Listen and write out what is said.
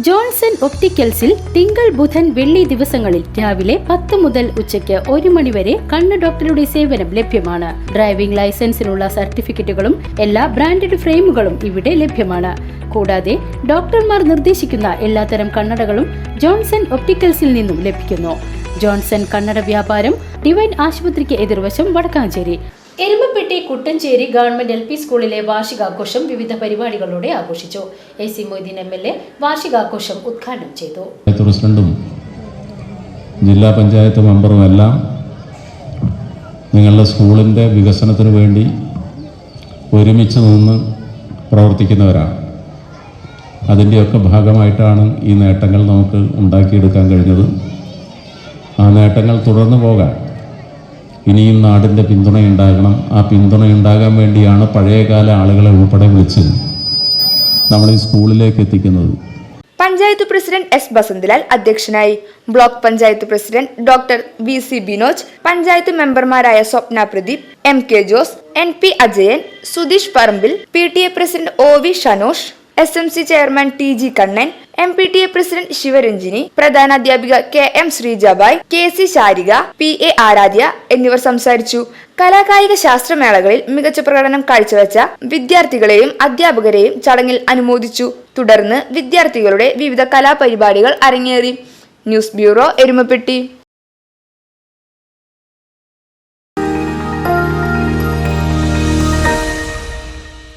Johnson ഒപ്റ്റിക്കൽസിൽ തിങ്കൾ ബുധൻ വെള്ളി ദിവസങ്ങളിൽ രാവിലെ 10 മുതൽ ഉച്ചയ്ക്ക് 1 മണി വരെ കണ്ണ് ഡോക്ടറുടെ സേവനം ലഭ്യമാണ്. ഡ്രൈവിംഗ് ലൈസൻസിനുള്ള സർട്ടിഫിക്കറ്റുകളും എല്ലാ ബ്രാൻഡഡ് ഫ്രെയിമുകളും ഇവിടെ ലഭ്യമാണ്. കൂടാതെ ഡോക്ടർമാർ നിർദ്ദേശിക്കുന്ന എല്ലാത്തരം കണ്ണടകളും ജോൺസൺ ഒപ്റ്റിക്കൽസിൽ നിന്നും ലഭിക്കുന്നു. ജോൺസൺ കണ്ണട വ്യാപാരം ഡിവൈൻ ആശുപത്രിക്ക് എതിർവശം വടക്കാഞ്ചേരി. എരുമപ്പെട്ടി കുട്ടഞ്ചേരി ഗവൺമെന്റ് LP സ്കൂളിലെ വാർഷികാഘോഷം വിവിധ പരിപാടികളോടെ ആഘോഷിച്ചു. AC മൊയ്തീൻ MLA വാർഷികാഘോഷം ഉദ്ഘാടനം ചെയ്തു. പ്രസിഡന്റും ജില്ലാ പഞ്ചായത്ത് മെമ്പറും എല്ലാം നിങ്ങളുടെ സ്കൂളിൻ്റെ വികസനത്തിന് വേണ്ടി ഒരുമിച്ച് നിന്ന് പ്രവർത്തിക്കുന്നവരാണ്. അതിൻ്റെയൊക്കെ ഭാഗമായിട്ടാണ് ഈ നേട്ടങ്ങൾ നമുക്ക് ഉണ്ടാക്കിയെടുക്കാൻ കഴിഞ്ഞത്. ആ നേട്ടങ്ങൾ തുടർന്നു പോകാൻ ഇനിയും നാടിൻ്റെ പിന്തുണയുണ്ടാകണം. ആ പിന്തുണയുണ്ടാകാൻ വേണ്ടിയാണ് പഴയകാല ആളുകളെ ഉൾപ്പെടെ വിളിച്ച് നമ്മൾ ഈ സ്കൂളിലേക്ക് എത്തിക്കുന്നത്. Panchayat president S. ബസന്ത്ലാൽ അധ്യക്ഷനായി. Block panchayat president doctor VC Binoj, panchayat മെമ്പർമാരായ Swapna Pradeep, MK Jose, NP Ajayan, Sudheesh Parambil, PTA president OV Shanosh, SMC chairman TG Kannan, MPTA president Sivaranjini, പ്രധാനാധ്യാപിക KM Sreejabai, KC Sarika, PA Aradhya എന്നിവർ സംസാരിച്ചു. കലാകായിക ശാസ്ത്രമേളകളിൽ മികച്ച പ്രകടനം കാഴ്ചവെച്ച വിദ്യാർത്ഥികളെയും അധ്യാപകരെയും ചടങ്ങിൽ അനുമോദിച്ചു. തുടർന്ന് വിദ്യാർത്ഥികളുടെ വിവിധ കലാപരിപാടികൾ അരങ്ങേറി. News bureau, Erumapetty.